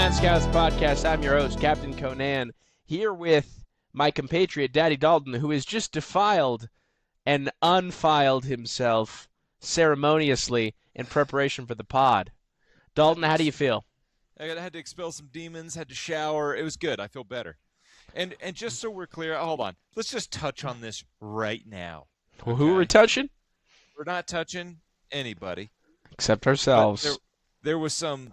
Conan Scouts podcast. I'm your host, Captain Conan, here with my compatriot, Daddy Dalton, who has just defiled and unfiled himself ceremoniously in preparation for the pod. Dalton, how do you feel? I had to expel some demons, had to shower. It was good. I feel better. And just so we're clear, hold on. Let's just touch on this right now. Well, who are we touching? We're not touching anybody. Except ourselves. There was some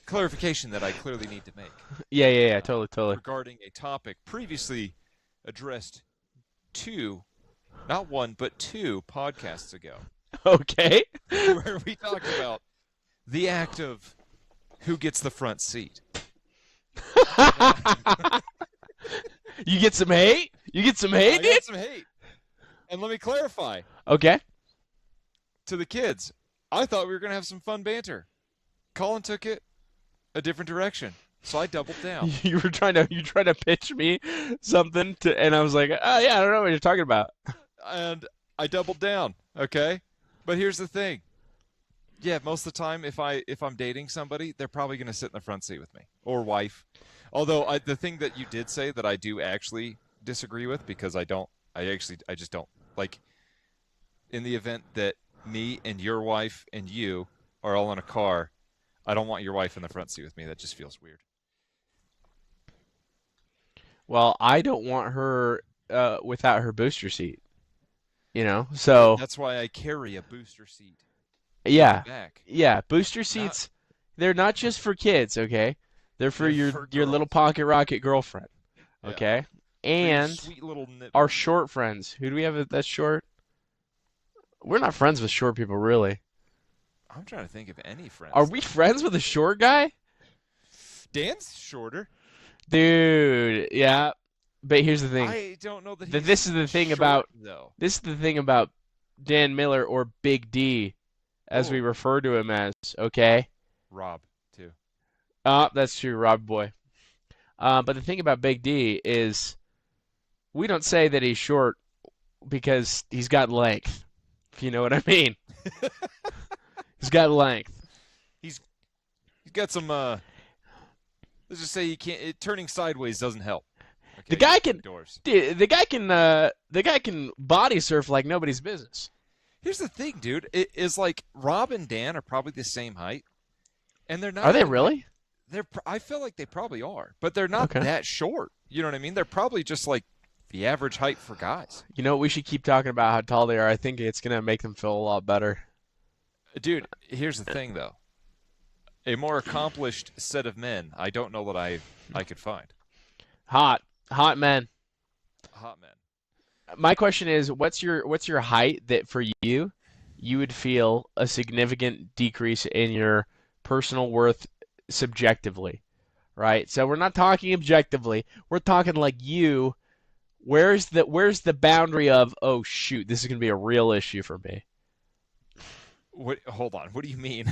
clarification that I clearly need to make. Yeah, totally. Regarding a topic previously addressed not one, but two podcasts ago. Okay. Where we talked about the act of who gets the front seat. You get some hate? You get some hate, dude? I got some hate. And let me clarify. Okay. To the kids, I thought we were going to have some fun banter. Colin took it a different direction, so I doubled down. You trying to pitch me something and I was like, oh yeah, I don't know what you're talking about. And I doubled down, okay? But here's the thing. Yeah, most of the time, if I'm dating somebody, they're probably going to sit in the front seat with me or wife. Although the thing that you did say that I do actually disagree with, because I just don't like. In the event that me and your wife and you are all in a car, I don't want your wife in the front seat with me. That just feels weird. Well, I don't want her without her booster seat. So that's why I carry a booster seat. Yeah, booster seats. They're not just for kids, okay? They're for your little pocket rocket girlfriend, okay? Yeah. And sweet little our short friends. Who do we have that's short? We're not friends with short people, really. I'm trying to think of any friends. Are we friends with a short guy? Dan's shorter. Dude, yeah. But here's the thing. I don't know that this is the thing short, about though. This is the thing about Dan Miller, or Big D, as we refer to him as, okay? Rob, too. That's true, Rob boy. But the thing about Big D is we don't say that he's short because he's got length, if you know what I mean. He's got length. He's got some, let's just say turning sideways doesn't help. Okay, the guy can body surf like nobody's business. Here's the thing, dude. It is like Rob and Dan are probably the same height, and they're not. Are they really? I feel like they probably are, but they're not that short. You know what I mean? They're probably just like the average height for guys. You know, we should keep talking about how tall they are. I think it's gonna make them feel a lot better. Dude, here's the thing, though. A more accomplished set of men, I don't know that I could find. Hot men. Hot men. My question is, what's your height that for you would feel a significant decrease in your personal worth subjectively, right? So we're not talking objectively. We're talking like you. Where's the boundary of, oh shoot, this is gonna be a real issue for me? What? Hold on. What do you mean?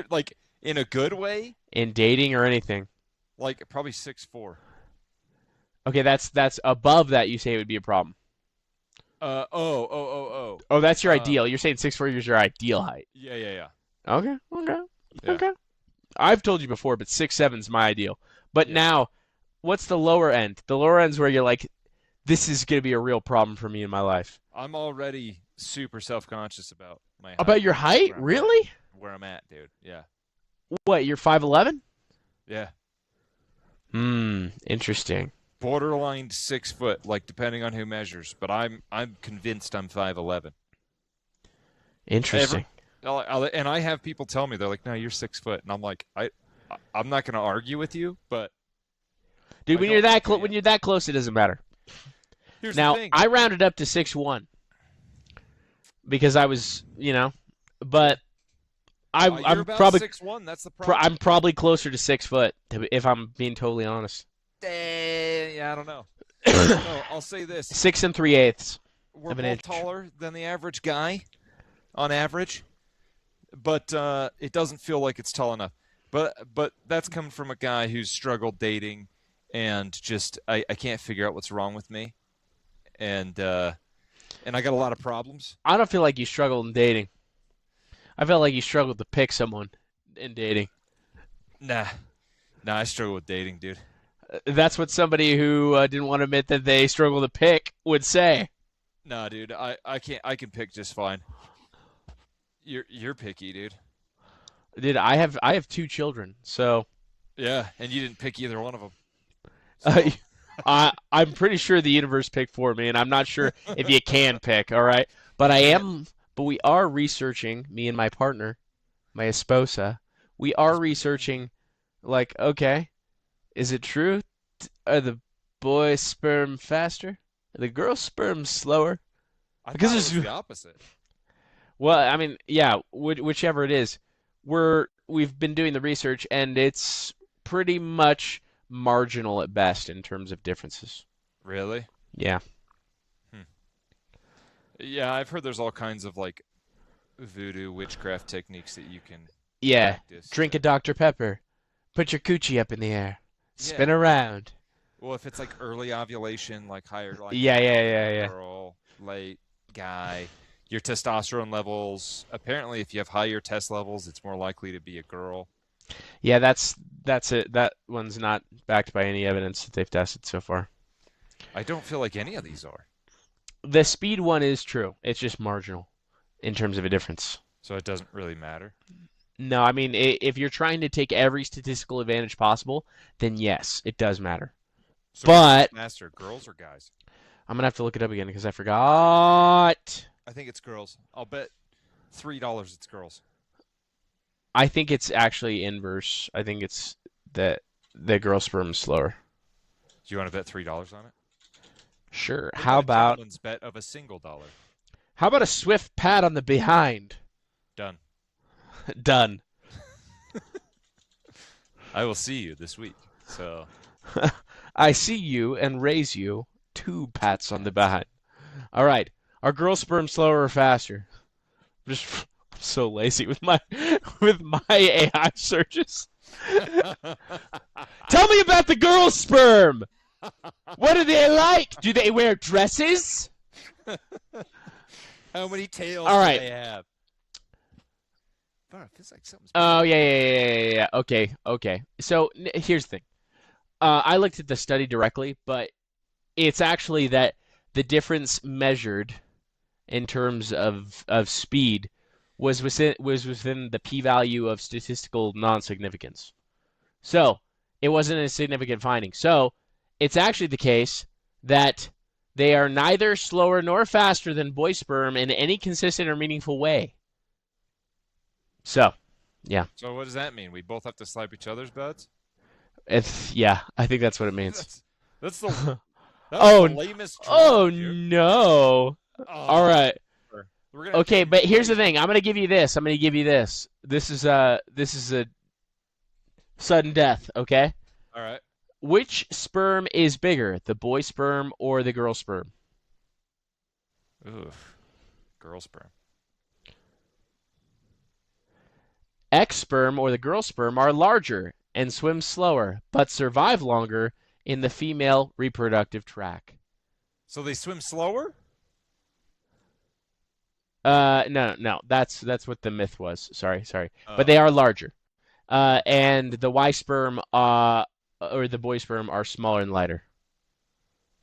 Like in a good way? In dating or anything? Like probably 6'4". Okay, that's above that. You say it would be a problem. Oh, that's your ideal. You're saying 6'4" is your ideal height. Yeah. Okay. Yeah. Okay. I've told you before, but 6'7" is my ideal. But now, what's the lower end? The lower end's where you're like, this is gonna be a real problem for me in my life. I'm already super self-conscious about my height. About your height? Really? Where I'm at, dude. Yeah. What? You're 5'11"? Yeah. Interesting. Borderline 6 foot, like depending on who measures, but I'm convinced I'm 5'11". Interesting. And I have people tell me, they're like, "No, you're 6 foot," and I'm like, I'm not going to argue with you, but dude, when you're that close, it doesn't matter. Here's now, the thing. I rounded up to 6'1" because I was, but I'm probably 6'1". That's the problem. I'm probably closer to 6 foot, if I'm being totally honest. Yeah, I don't know. No, I'll say this: 6 3/8. We're both taller than the average guy, on average, but it doesn't feel like it's tall enough. But that's coming from a guy who's struggled dating, and just I can't figure out what's wrong with me, and I got a lot of problems. I don't feel like you struggled in dating. I felt like you struggled to pick someone, in dating. Nah, nah, I struggle with dating, dude. That's what somebody who didn't want to admit that they struggle to pick would say. Nah, dude, I can't. I can pick just fine. You're picky, dude. Dude, I have two children, so Yeah, and you didn't pick either one of them. uh, So, I'm pretty sure the universe picked for me, and I'm not sure if you can pick. All right, but you I can't. am. But we are researching, me and my partner, my esposa. We are researching, like, okay, is it true? Are the boy sperm faster? Are the girl sperm slower? I Because thought it was there's, the opposite. well, I mean, yeah, whichever it is, we've been doing the research, and it's pretty much marginal at best in terms of differences. Really? Yeah. Hmm. Yeah, I've heard there's all kinds of like voodoo witchcraft techniques that you can Yeah. practice Drink a to. Dr. Pepper. Put your coochie up in the air. Spin Yeah, and around. well, if it's like early ovulation, like higher, like Yeah, high yeah, for yeah, yeah. girl, late guy, your testosterone levels. Apparently, if you have higher test levels, it's more likely to be a girl. Yeah, that's it. That one's not backed by any evidence that they've tested so far. I don't feel like any of these are, The speed one is true. It's just marginal in terms of a difference. so it doesn't really matter. No, I mean, if you're trying to take every statistical advantage possible, then yes, it does matter. So which one's But faster, girls or guys? I'm gonna have to look it up again because I forgot. I think it's girls. I'll bet $3 it's girls. I think it's actually inverse. I think it's that the girl sperm is slower. Do you want to bet $3 on it? Sure. What about a gentleman's bet of a single dollar? How about a swift pat on the behind? Done. Done. I will see you this week. So I see you and raise you two two pats on the pats. behind. All right. Are girl sperm slower or faster? Just I'm so lazy with my with my AI searches. Tell me about the girl sperm. What are they like? Do they wear dresses? How many tails All do right. they have? Bro, it feels like something's Oh yeah, bugging me. yeah, yeah, yeah, yeah, yeah. Okay, okay. So here's the thing. I looked at the study directly, but it's actually that the difference measured in terms of speed was within the p-value of statistical non-significance. So it wasn't a significant finding. So it's actually the case that they are neither slower nor faster than boy sperm in any consistent or meaningful way. So, yeah, So what does that mean? We both have to slap each other's butts? I think that's what it means. That's that's the that was the Oh, lamest oh drawing, dude. no. All Oh, right. we're gonna have to Okay, but here's the replace. thing. I'm gonna give you this. I'm gonna give you this. This is a sudden death. Okay. All right. Which sperm is bigger, the boy sperm or the girl sperm? Oof. Girl sperm. X sperm or the girl sperm are larger and swim slower, but survive longer in the female reproductive tract. So they swim slower? No, no, that's what the myth was. Sorry, sorry, but Oh. they are larger. And the Y sperm, or the boy sperm, are smaller and lighter.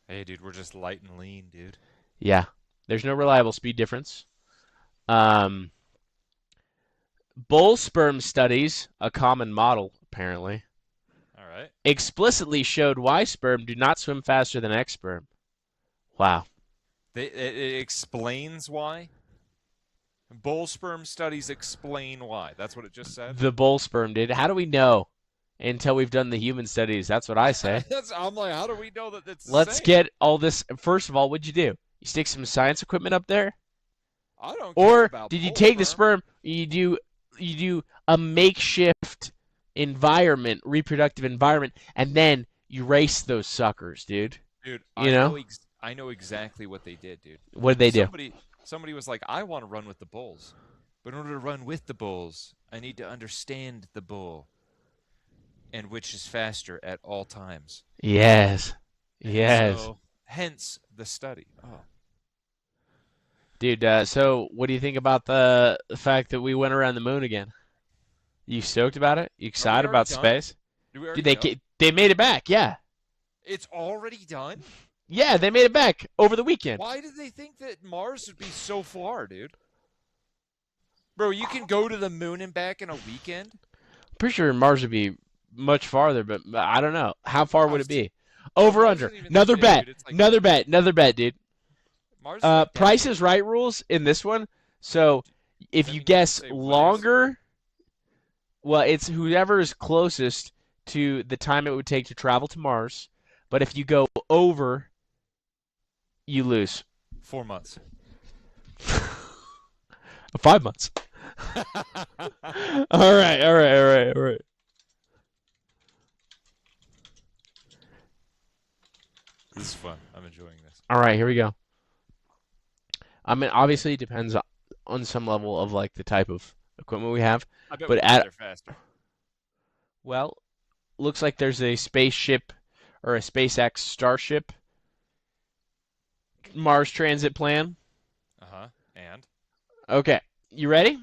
Hey, dude, we're just light and lean, dude. Yeah, there's no reliable speed difference. Um, Bull sperm studies, a common model apparently, All right. explicitly showed Y sperm do not swim faster than X sperm. Wow. It explains why. Bull sperm studies explain why. That's what it just said. The bull sperm did. How do we know until we've done the human studies? That's what I say. I'm like, how do we know that it's the Let's same? get all this. First of all, what'd you do? You stick some science equipment up there? I don't care Or about did you bull take the sperm. sperm, you do a makeshift environment, reproductive environment, and then you race those suckers, dude? Dude, You know? I know exactly what they did, dude. What did they do? Somebody was like, I want to run with the bulls. But in order to run with the bulls, I need to understand the bull and which is faster at all times. Yes. And Yes. so, hence the study. Oh, Dude, so what do you think about the fact that we went around the moon again? You stoked about it? You Are we excited already about done? space? Did we Dude, already go? they made it back. Yeah, It's already done? yeah, they made it back over the weekend. Why did they think that Mars would be so far, dude? Bro, you can go to the moon and back in a weekend? Pretty sure Mars would be much farther, but I don't know. How far would How it st- be? Bro, Over Mars under. isn't even that Another big, bet. dude. It's like Another bet, dude. Mars is like that Price big. is Right rules in this one. So Does if that you mean you have to guess say what is? longer, well, it's whoever is closest to the time it would take to travel to Mars. But if you go over, you lose. 4 months. 5 months. All right, all right, all right, all right. This is fun. I'm enjoying this. All right, here we go. I mean, obviously, it depends on some level of like the type of equipment we have. I bet we But can get at there faster. well, looks like there's a spaceship or a SpaceX Starship Mars transit plan. Uh-huh. And? Okay, you ready?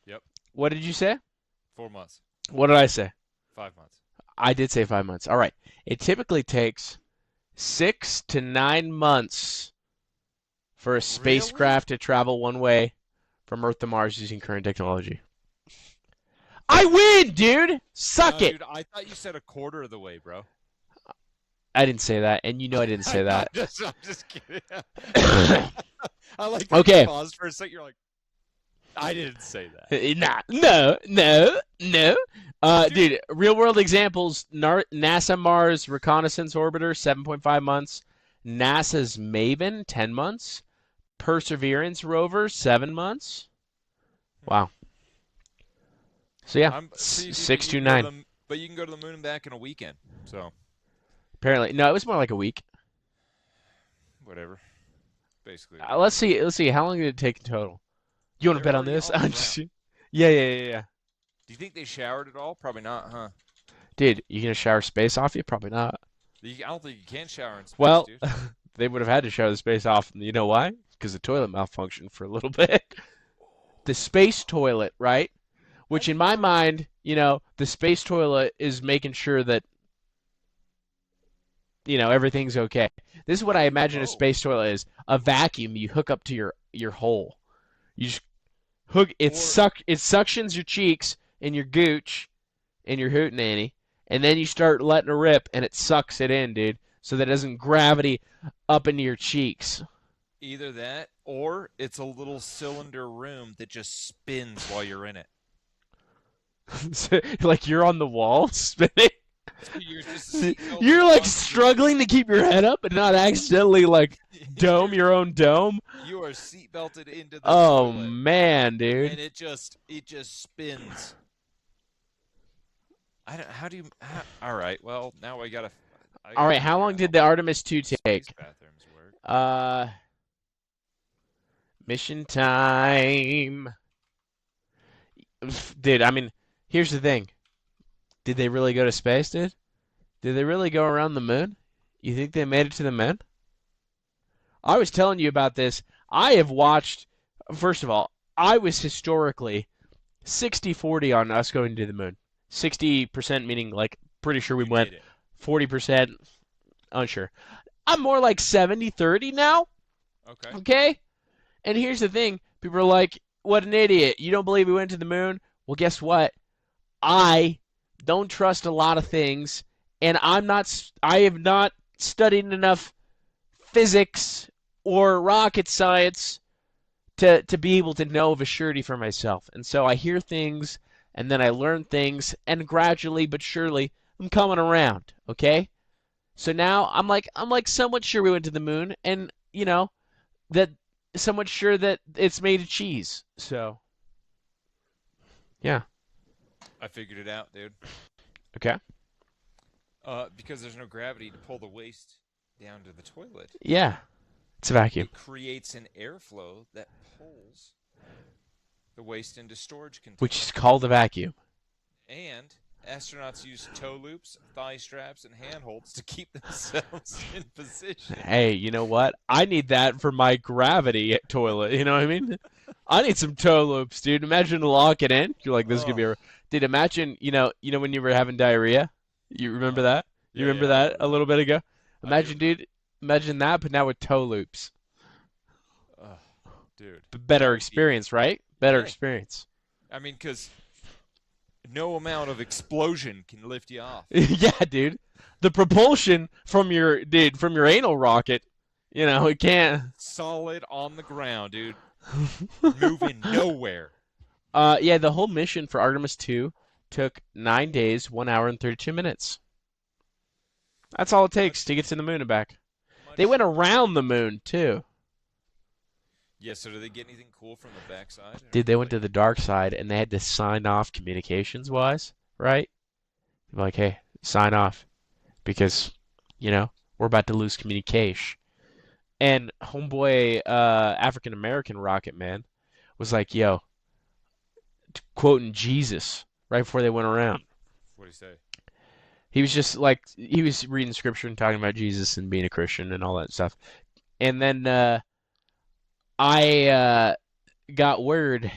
Yep. What did you say? 4 months. What did I say? 5 months. I did say 5 months. All right. It typically takes 6 to 9 months for a Really? spacecraft to travel one way from Earth to Mars using current technology. I win, dude! Suck No, it! dude, I thought you said a quarter of the way, bro. I didn't say that, and you know I didn't say that. I'm just kidding. I like that you Okay. paused for a second. You're like, I didn't say that. Nah, no, no, no. Dude. Dude, real world examples: NASA Mars Reconnaissance Orbiter, 7.5 months. NASA's Maven, 10 months. Perseverance rover, 7 months. Wow. So yeah, See, dude, but six you to can go to nine. but you can go to the moon and back in a weekend. So Apparently, no, it was more like a week. whatever. Basically. Let's see. Let's see. How long did it take in total? You want to They're bet on already this? on the I'm ground. just. Yeah, yeah, yeah, yeah. Do you think they showered at all? Probably not, huh? Dude, you gonna shower space off you? Probably not. I don't think you can shower in space, Well, dude. they would have had to shower the space off. You know why? Because the toilet malfunctioned for a little bit. The space toilet, right? I Which in didn't my know. mind, the space toilet is making sure that, everything's okay. This is what I imagine a Oh, space toilet is. A vacuum you hook up to your hole. You just hook or it suctions your cheeks and your gooch and your hootenanny, and then you start letting it rip and it sucks it in, dude, so that it doesn't gravity up into your cheeks. either that, or it's a little cylinder room that just spins while you're in it. Like you're on the wall spinning. So you're just seatbelted You're like onto your struggling to keep your head up and not accidentally like dome you're your own dome. you are seatbelted into the Oh toilet, man, dude. and it just spins. I don't. How do you? All right. Well, now I All gotta right, how figure long out did the Artemis 2 how space take? bathrooms work. Uh, mission time. Dude, I mean, here's the thing. Did they really go to space, dude? Did they really go around the moon? You think they made it to the moon? I was telling you about this. I have watched, first of all, I was historically 60-40 on us going to the moon. 60% meaning like pretty sure we You went, did it. 40% unsure. I'm more like 70-30 now, Okay. okay? And here's the thing. People are like, what an idiot. You don't believe we went to the moon? Well, guess what? I don't trust a lot of things, and I have not studied enough physics or rocket science to be able to know of a surety for myself. And so I hear things and then I learn things and gradually but surely I'm coming around, okay? So now I'm like somewhat sure we went to the moon and that somewhat sure that it's made of cheese. So, yeah. I figured it out, dude. Okay. Because there's no gravity to pull the waste down to the toilet, Yeah. It's a vacuum. it creates an airflow that pulls the waste into storage Which containers. is called a vacuum. And astronauts use toe loops, thigh straps, and handholds to keep themselves in position. Hey, you know what? I need that for my gravity toilet. You know what I mean? I need some toe loops, dude. Imagine locking in. You're like, this is gonna be Oh, a. Dude, imagine, when you were having diarrhea. You remember uh-huh. that? You Yeah, remember yeah, I that remember a that. little bit ago? I do. Imagine, dude. Imagine that, but now with toe loops. Oh, dude, that Better would be, experience, right? Better yeah. experience. I mean, because no amount of explosion can lift you off. Yeah, dude. The propulsion from your anal rocket, it can't. Solid on the ground, dude. Moving nowhere. Yeah, the whole mission for Artemis 2 took 9 days, 1 hour, and 32 minutes. That's all it takes Much, to get to the moon and back. They much, went much. around the moon too. Yeah. So, do they get anything cool from the backside, Dude, or they went like? to the dark side and they had to sign off communications wise, right? Like, hey, sign off because, we're about to lose communication. And homeboy, African American rocket man was like, yo, quoting Jesus right before they went around. What do you say? He was just like, he was reading scripture and talking about Jesus and being a Christian and all that stuff. And then I got word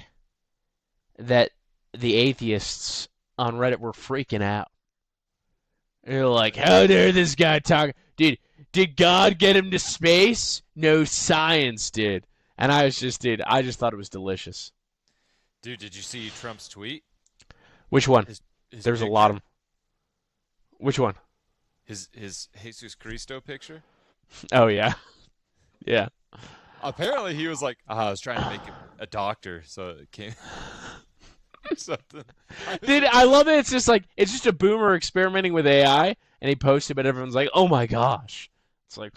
that the atheists on Reddit were freaking out. They're like, how dare this guy talk? Did God get him to space? No, science did. And I just thought it was delicious. Dude, did you see Trump's tweet? Which one? His There's a lot of picture, them. Which one? his Jesus Cristo picture. Oh, yeah. Yeah. Apparently, he was like, I was trying to make him a doctor, so it came or something. I was Dude, like, I love it. It's just like, it's just a boomer experimenting with AI, and he posted, but everyone's like, oh my gosh. It's like,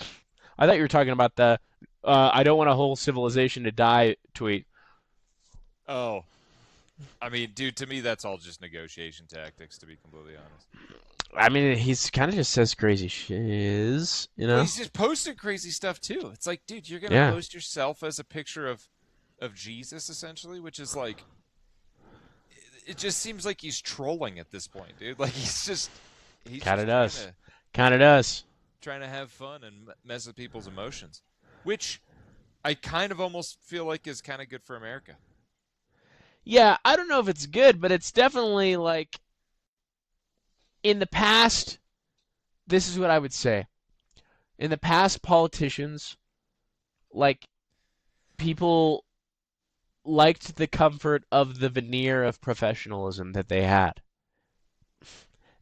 I thought you were talking about the I don't want a whole civilization to die tweet. oh, I mean, dude, to me, that's all just negotiation tactics, to be completely honest. I mean, he's kind of just says crazy shiz, you Well, know? he's just posting crazy stuff too. It's like, dude, you're gonna Yeah. post yourself as a picture of Jesus, essentially, which is like, it just seems like he's trolling at this point, dude. Like he's Kind of just does. Kind of does. trying to have fun and mess with people's emotions, which I kind of almost feel like is kind of good for America. Yeah, I don't know if it's good, but it's definitely like in the past, this is what I would say. In the past, politicians, like, people liked the comfort of the veneer of professionalism that they had.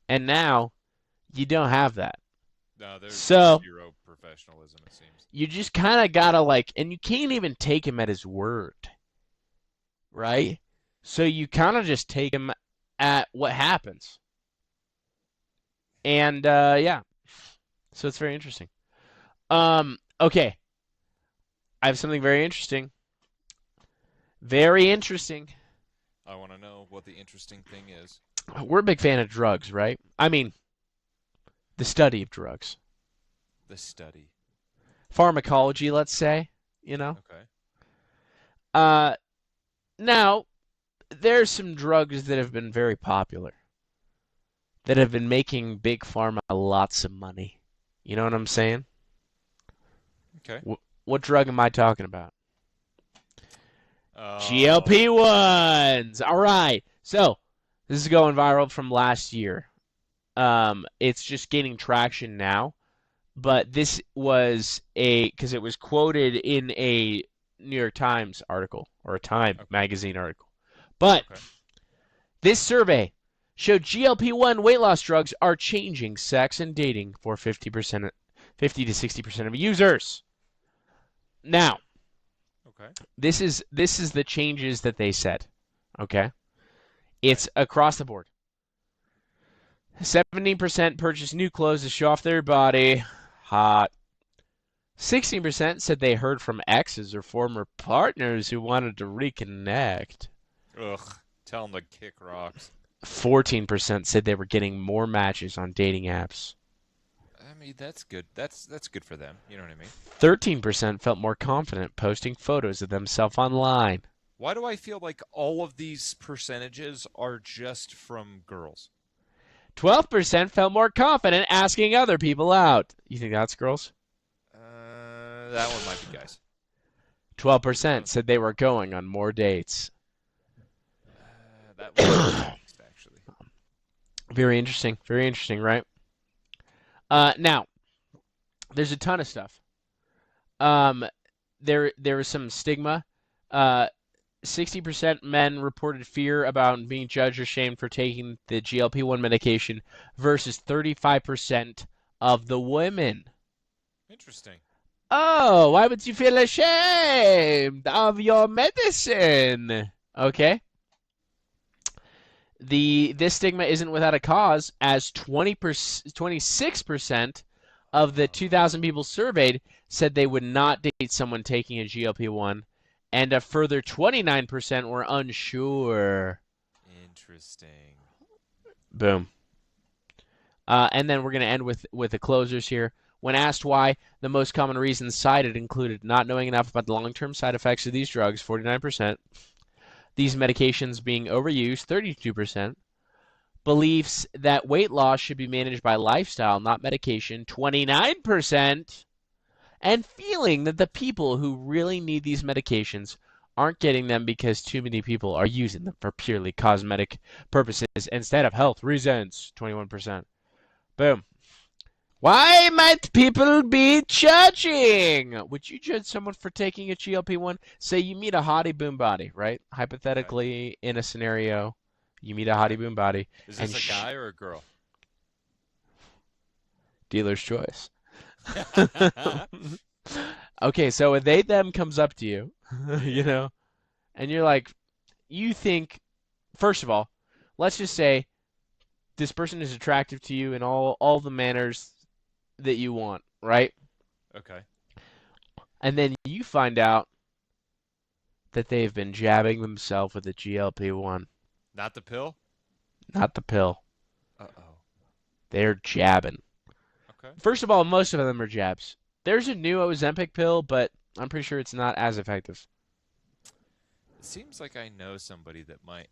And now you don't have that. No, there's So zero professionalism, it seems. you just kind of gotta like, and you can't even take him at his word, right? So you kind of just take him at what happens. And yeah, so it's very interesting. Okay, I have something very interesting. Very interesting. I want to know what the interesting thing is. We're a big fan of drugs, right? I mean, the study of drugs. The study. Pharmacology, let's say, you know. Okay. Uh Now, there's some drugs that have been very popular that have been making big pharma lots of money. You know what I'm saying? Okay. What drug am I talking about? Oh, GLP-1s. All right. So, this is going viral from last year. It's just gaining traction now, but this was because it was quoted in a New York Times article or a Time magazine article. But okay. this survey showed GLP-1 weight loss drugs are changing sex and dating for 50 to 60% of users. Now, Okay. this is the changes that they said. Okay? Okay. It's across the board. 17% purchased new clothes to show off their body. Hot. 16% said they heard from exes or former partners who wanted to reconnect. Ugh. Tell him to kick rocks. 14% said they were getting more matches on dating apps. I mean, that's good. That's good for them. You know what I mean? 13% felt more confident posting photos of themselves online. Why do I feel like all of these percentages are just from girls? 12% felt more confident asking other people out. You think that's girls? That one might be guys. 12% Huh. said they were going on more dates. That would be next, actually. Very interesting, right? Now there's a ton of stuff. Um, there was some stigma. Uh, 60% men reported fear about being judged or shamed for taking the GLP-1 medication versus 35% of the women. Interesting. Oh, why would you feel ashamed of your medicine? Okay. This stigma isn't without a cause, as 26% of the 2,000 Oh, people surveyed said they would not date someone taking a GLP-1, and a further 29% were unsure. interesting. Boom. And then we're going to end with the closers here. When asked why, the most common reasons cited included not knowing enough about the long-term side effects of these drugs, 49%, these medications being overused, 32%, beliefs that weight loss should be managed by lifestyle, not medication, 29%, and feeling that the people who really need these medications aren't getting them because too many people are using them for purely cosmetic purposes instead of health reasons, 21%. Boom. Why might people be judging? Would you judge someone for taking a GLP-1? Say you meet a hottie boom body, right? Okay. Hypothetically, in a scenario, you meet a hottie Okay. boom body, Is and this a guy or a girl? dealer's choice. Okay, so a they them comes up to you, you Yeah. know, and you're like, you think, first of all, let's just say this person is attractive to you in all the manners that you want, right? Okay. And then you find out that they've been jabbing themselves with a GLP-1, Not the pill? not the pill. Uh-oh. They're jabbing. Okay. First of all, most of them are jabs. There's a new Ozempic pill, but I'm pretty sure it's not as effective. It seems like I know somebody that might.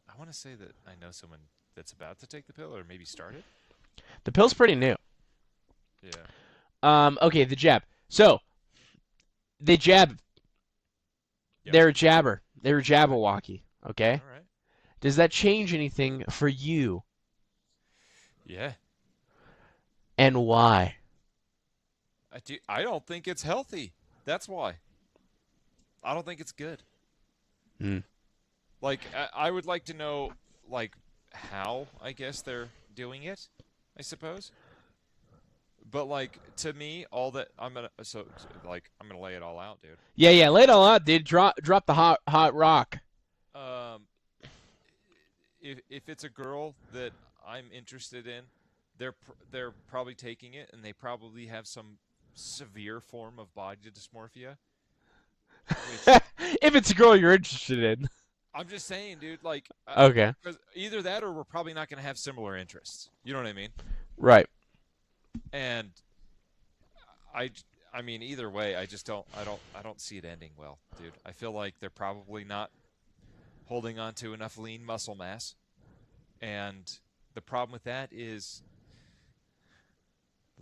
I want to say that I know someone that's about to take the pill or maybe started. The pill's pretty new. Yeah. Okay, the jab. So they jab. Yep. They're a jabber. They're a Okay. jabberwocky. Okay. All right. Does that change anything for you, Yeah. and why? I don't think it's healthy. That's why. I don't think it's good. Hmm. Like I would like to know like how I guess they're doing it, I suppose. But like to me, all that like I'm gonna lay it all out, dude. Yeah, yeah. Lay it all out, dude. Drop the hot rock. Um, if it's a girl that I'm interested in, they're probably taking it, and they probably have some severe form of body dysmorphia. Which If it's a girl you're interested in. I'm just saying, dude. Like, Okay. because either that or we're probably not gonna have similar interests. You know what I mean? Right. And I, I mean, either way, I just don't. I don't see it ending well, dude. I feel like they're probably not holding on to enough lean muscle mass. And the problem with that is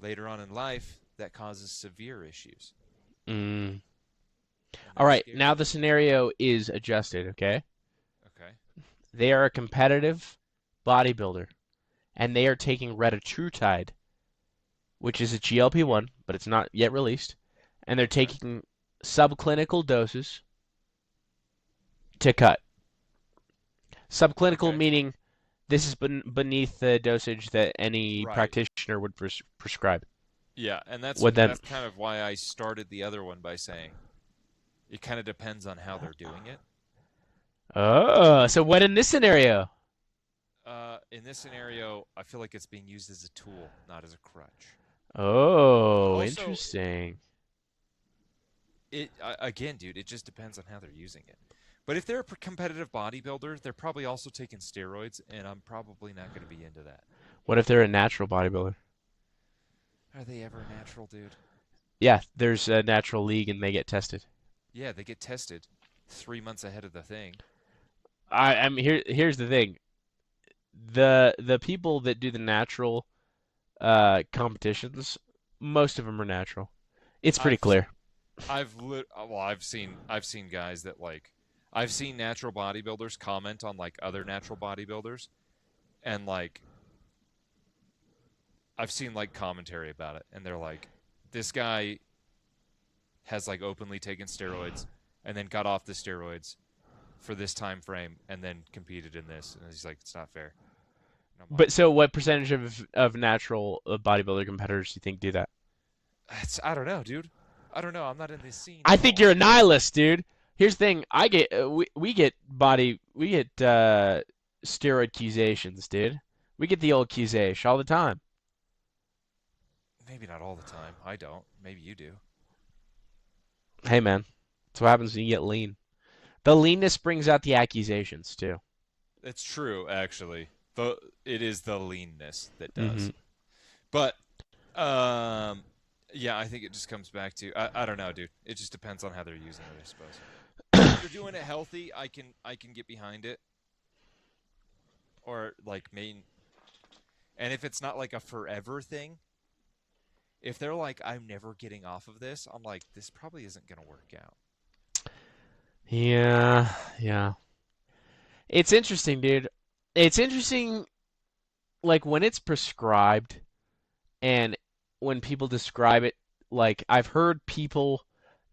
later on in life, that causes severe issues. Mm. And All that's right. Now scary. the scenario is adjusted. Okay. Okay. They are a competitive bodybuilder, and they are taking retatrutide, which is a GLP-1, but it's not yet released, and they're Okay. taking subclinical doses to cut. Subclinical Okay. meaning this is beneath the dosage that any Right. practitioner would prescribe. Yeah, and Would then. that's kind of why I started the other one by saying it kind of depends on how they're doing it. Oh, so what in this scenario? In this scenario, I feel like it's being used as a tool, not as a crutch. Oh, Also, interesting. it again, dude, it just depends on how they're using it. But if they're a competitive bodybuilder, they're probably also taking steroids, and I'm probably not going to be into that. What if they're a natural bodybuilder? Are they ever natural, dude? Yeah, there's a natural league and they get tested. Yeah, they get tested 3 months ahead of the thing. I mean here's the thing. The people that do the natural competitions, most of them are natural. It's pretty I've clear. I've seen guys that like I've seen natural bodybuilders comment on like other natural bodybuilders, and like I've seen like commentary about it, and they're like, this guy has like openly taken steroids and then got off the steroids for this time frame and then competed in this, and he's like, it's not fair. And I'm like, But so, what percentage of natural bodybuilder competitors do you think do that? I don't know, dude. I don't know. I'm not in this scene I at think all. you're a nihilist, dude. Here's the thing: we get steroid accusations, dude. We get the old accusation all the time. Maybe not all the time. I don't. Maybe you do. Hey, man, that's what happens when you get lean. The leanness brings out the accusations too. It's true, actually. The it is the leanness that Hmm. does. But um, yeah, I think it just comes back to I don't know, dude. It just depends on how they're using it, I suppose. If they're doing it healthy, I can get behind it, or like main. And if it's not like a forever thing, if they're like, I'm never getting off of this, I'm like, this probably isn't gonna work out. Yeah, yeah. It's interesting, dude. It's interesting, like when it's prescribed and when people describe it. Like I've heard people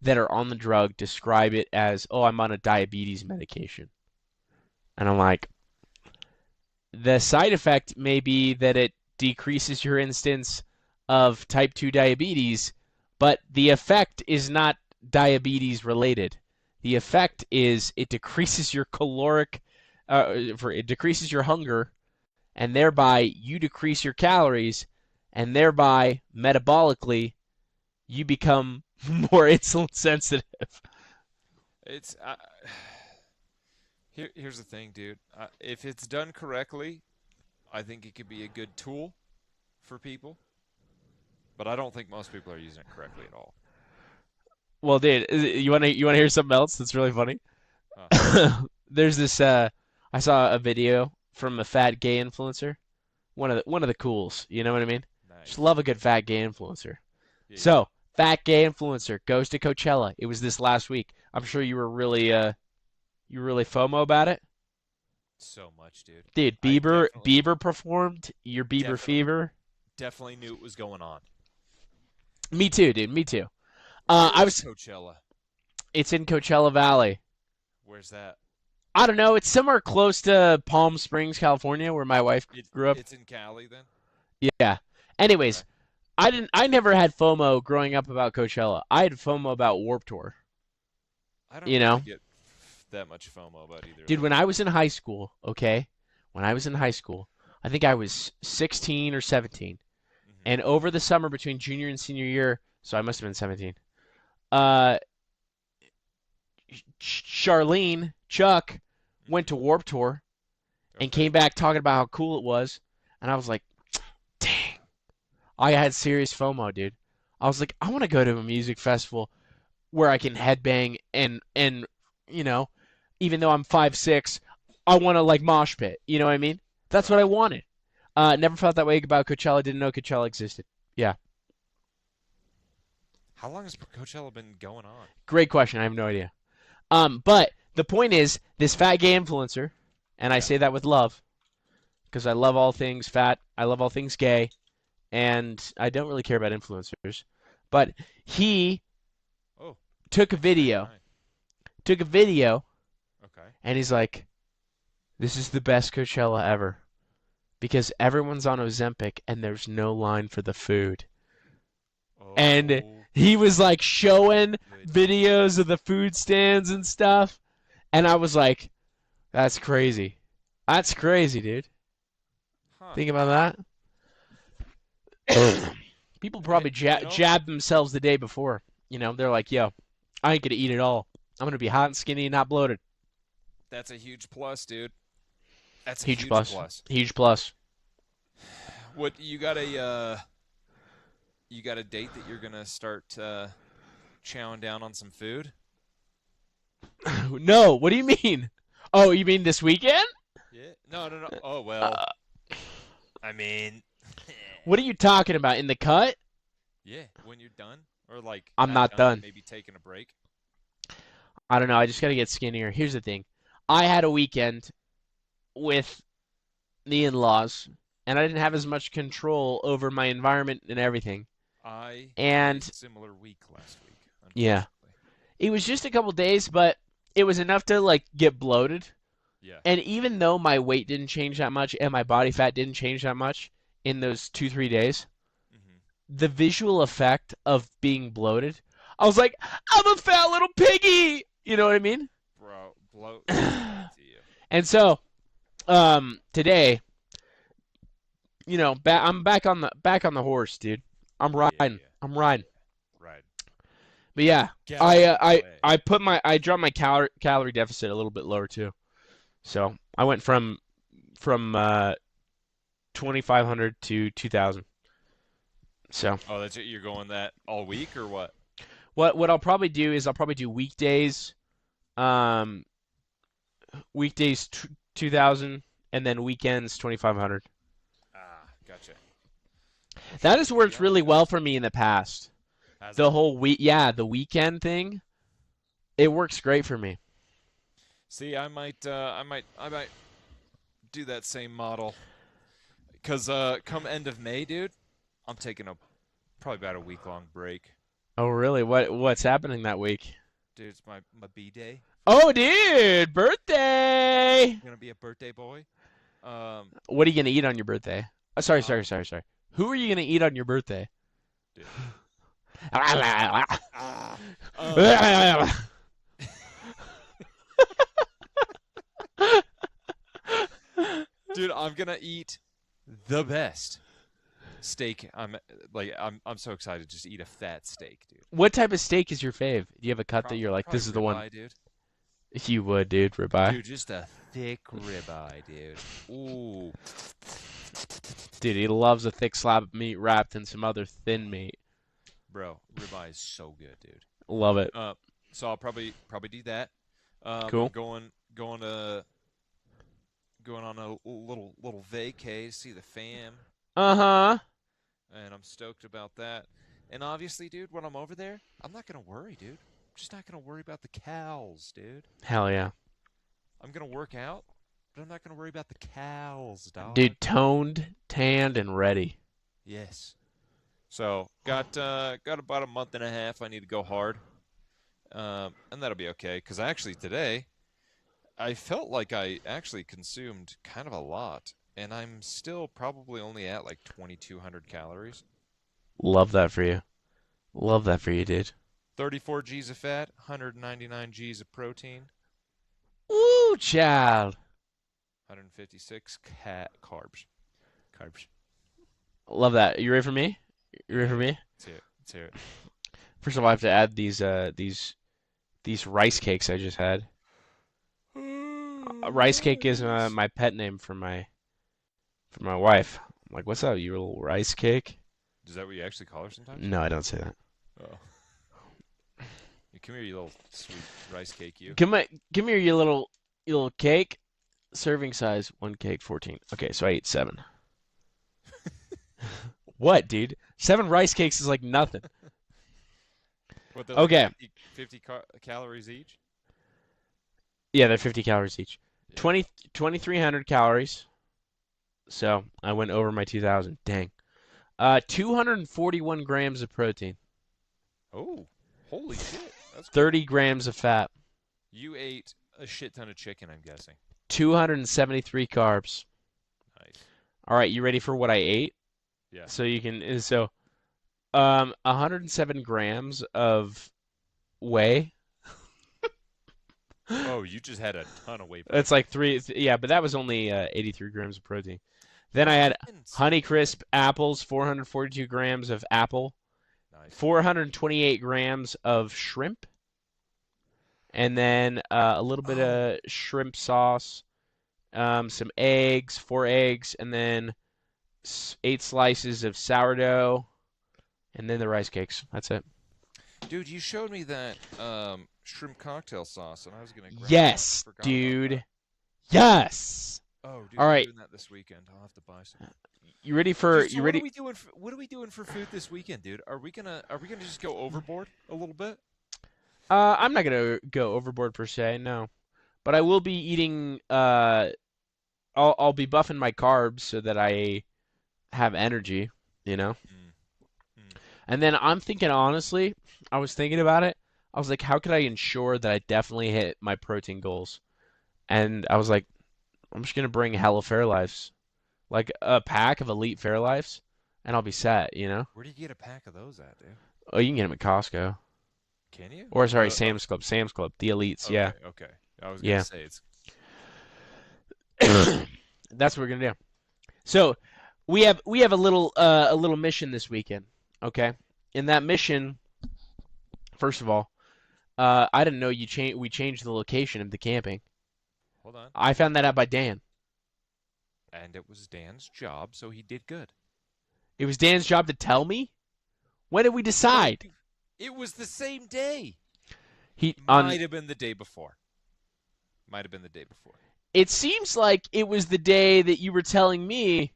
that are on the drug describe it as, "Oh, I'm on a diabetes medication," and I'm like, the side effect may be that it decreases your instance of type 2 diabetes, but the effect is not diabetes related. The effect is it decreases your it decreases your hunger, and thereby you decrease your calories, and thereby metabolically you become more insulin sensitive. It's here's the thing, dude. If it's done correctly, I think it could be a good tool for people, but I don't think most people are using it correctly at all. Well, dude, you want to hear something else that's really funny? Huh. There's this I saw a video from a fat gay influencer. One of the cools, you know what I mean? Just Nice. love a good fat gay influencer. Yeah, yeah. So, fat gay influencer goes to Coachella. It was this last week. I'm sure you were really FOMO about it. So much, dude. Dude, I Bieber performed your Bieber definitely fever. definitely knew it was going on. Me too, dude. Me too. Where I is was Coachella? It's in Coachella Valley. Where's that? I don't know. It's somewhere close to Palm Springs, California, where my wife It grew up. it's in Cali then? Yeah. Okay. Anyways, I never had FOMO growing up about Coachella. I had FOMO about Warp Tour. I don't You really know? get that much FOMO about either of Dude, those. when I was in high school, okay? When I was in high school, I think I was 16 or 17. Hmm. And over the summer between junior and senior year, so I must have been 17. Uh Charlene, Chuck went Hmm. to Warp Tour and Okay. came back talking about how cool it was, and I was like, "Dang." I had serious FOMO, dude. I was like, I want to go to a music festival where I can headbang and you know, even though I'm 5'6", I want to like mosh pit. You know what I mean? That's what I Right. wanted. Never felt that way about Coachella. Didn't know Coachella existed. Yeah, How long has Coachella been going on? great question. I have no idea. But the point is, this fat gay influencer, and I Yeah. say that with love because I love all things fat. I love all things gay, and I don't really care about influencers. But he Oh, took a that's very video, kind. took a video, Okay. and he's like, "This is the best Coachella ever." Because everyone's on Ozempic and there's no line for the food. And Oh he was like my showing goodness. videos of the food stands and stuff. And I was like, that's crazy. That's crazy, dude. Huh. Think about that. People Hey, probably you know, jab themselves the day before. They're like, yo, I ain't gonna eat it all. I'm gonna be hot and skinny and not bloated. that's a huge plus, dude. That's a Huge huge plus. plus. Huge plus. What you got a date that you're gonna start chowing down on some food? No, what do you mean? Oh, you mean this weekend? Yeah. No, no, no. Oh well. Uh, I mean, what are you talking about? In the cut? Yeah, when you're done, or like I'm not not done, but done. maybe taking a break. I don't know. I just got to get skinnier. Here's the thing. I had a weekend with the in-laws, and I didn't have as much control over my environment and everything. I had a And similar week last week, yeah, unfortunately. it was just a couple days, but it was enough to like get bloated. Yeah. And even though my weight didn't change that much and my body fat didn't change that much in those 2, 3 days, Hmm. the visual effect of being bloated, I was like, I'm a fat little piggy. You know what I mean? Bro, bloat does nothing to you. And so, today, I'm back on the horse, dude. I'm Yeah, riding. yeah, I'm riding. yeah. Right. But yeah, Galloping away. I dropped my calorie deficit a little bit lower too. So I went from 2,500 to 2,000. So Oh, that's it. You're going that all week or what? what I'll probably do is I'll probably do um, weekdays 2,000, and then weekends 2,500. Ah, gotcha. Well, That shoot, has see worked how it really well goes. for me in the past. Has The it? whole week, yeah, the weekend thing, it works great for me. See, I might do that same model. Cause come end of May, dude, I'm taking a probably about a week long break. Oh, really? What's happening that week? Dude, it's my B day for the Oh, summer. dude, birthday! I'm gonna be a birthday boy. Um, What are you gonna eat on your birthday? Oh, sorry, sorry, um, sorry, sorry. Who are you gonna eat on your birthday? dude. Ah, I'm gonna. Dude, I'm gonna eat the best steak. I'm so excited just to eat a fat steak, dude. What type of steak is your fave? Do you have a cut that Probably you're like, probably this is the one? ribeye, dude. You would, dude, ribeye. Dude, just a thick ribeye, dude. Ooh, Dude, he loves a thick slab of meat wrapped in some other thin meat. bro, ribeye is so good, dude. Love it. Uh, so I'll probably do that. I'm Cool. going on a little vacay, see the fam, Uh-huh. and I'm stoked about that. And obviously, dude, when I'm over there, I'm not gonna worry, dude. I'm just not gonna worry about the cows, dude. Hell yeah. I'm gonna work out, but I'm not gonna worry about the cows, dog. Dude, toned, tanned, and ready. Yes. So got about a month and a half. I need to go hard, and that'll be okay. Because actually today I felt like I actually consumed kind of a lot, and I'm still probably only at like 2,200 calories. Love that for you. Love that for you, dude. 34 G's of fat, 199 G's of protein, Ooh, child. 156 carbs. Carbs. Love that. You ready for me? You ready Yeah, for yeah. me? Let's hear it. Let's hear it. First of all, I have to add these rice cakes I just had. Rice cake is Nice. my pet name for my wife. I'm like, what's up, you little rice cake? Is that what you actually call her sometimes? No, I don't say that. Oh. You come here, you little sweet rice cake, you. Come here, you little cake. Serving size, one cake, 14. Okay, so I ate seven. What, dude? Seven rice cakes is like nothing. What, they're like Okay, 50 calories each? yeah, they're 50 calories each. Yeah. 2,300 calories. So I went over my 2,000. Dang. 241 grams of protein, Oh, holy shit. That's cool. 30 grams of fat, You ate a shit ton of chicken, I'm guessing. 273 carbs. Nice. All right, you ready for what I ate? Yeah. So you can, 107 grams of whey. Oh, you just had a ton of whey It's protein. like yeah, but that was only 83 grams of protein. Then I Bro, had I've been skipping whey. Honeycrisp apples, 442 grams of apple, Nice. 428 grams of shrimp, and then a little bit Oh, of shrimp sauce, some eggs, 4 eggs, and then 8 slices of sourdough, and then the rice cakes. That's it. dude, you showed me that shrimp cocktail sauce, and I was gonna grab that. Yes, Forgot about that. dude. Yes. Oh, dude, All I'm right, doing that this weekend. I'll have to buy some. you ready for Dude, so you what are ready? we doing? What are we doing for food this weekend, dude? Are we gonna just go overboard a little bit? I'm not gonna go overboard per se, no, but I will be eating. I'll be buffing my carbs so that I have energy, you know. Mm, mm. And then I'm thinking honestly, I was thinking about it. I was like, how could I ensure that I definitely hit my protein goals? And I was like, I'm just gonna bring hella Fairlives, like a pack of Elite Fairlives, and I'll be set, you know. Where do you get a pack of those at, dude? Oh, you can get them at Costco, Can you? or sorry, Sam's Club. Sam's Club, the Elites, yeah, Okay, okay. I was gonna yeah. say it's. That's what we're gonna do. So we have a little mission this weekend. Okay, in that mission, first of all, I didn't know we changed the location of the camping. Hold on. I found that out by Dan. And it was Dan's job, so he did good. It was Dan's job to tell me. When did we No, decide? it was the same day. He on. Might have been the day before. Might have been the day before. It seems like it was the day that you were telling me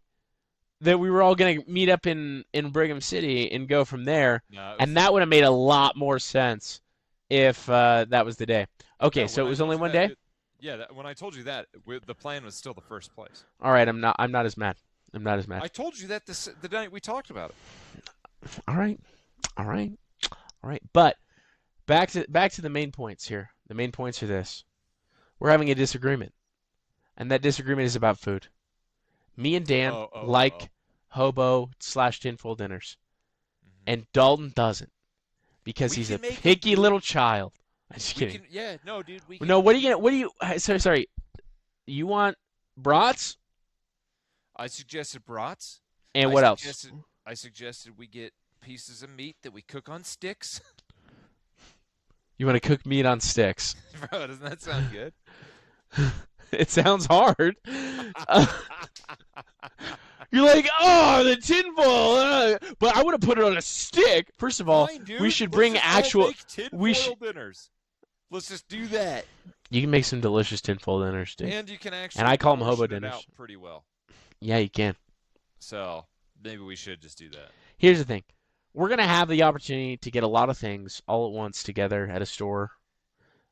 that we were all gonna meet up in Brigham City and go from there, No, it was and the. that would have made a lot more sense if that was the day. Okay, No, so when it I was only told you one that, day. yeah, when I told you that, the plan was still the first place. All right, I'm not as mad. I'm not as mad. I told you that the night we talked about it. All right, all right, all right. But back to the main points here. The main points are this: we're having a disagreement, and that disagreement is about food. Me and Dan Oh, oh, oh, oh. like hobo slash tinfoil dinners, Hmm. and Dalton doesn't because We he's a can make them, picky dude. little child. I'm just We kidding. can, yeah, no, dude, we No, can. what are you gonna? What do you? Sorry. You want brats I suggested brats. and I what else? suggested, I suggested we get pieces of meat that we cook on sticks. You want to cook meat on sticks? Bro, doesn't that sound good? It sounds hard. Uh, you're like, oh, the tinfoil, but I want to put it on a stick. First of all, Fine, we dude. should Let's bring just all actual. make We tinfoil dinners. Let's just do that. You can make some delicious tinfoil dinners, dude. And you can And actually I call them hobo portion it dinners. out pretty well. Yeah, you can. So maybe we should just do that. Here's the thing: we're gonna have the opportunity to get a lot of things all at once together at a store.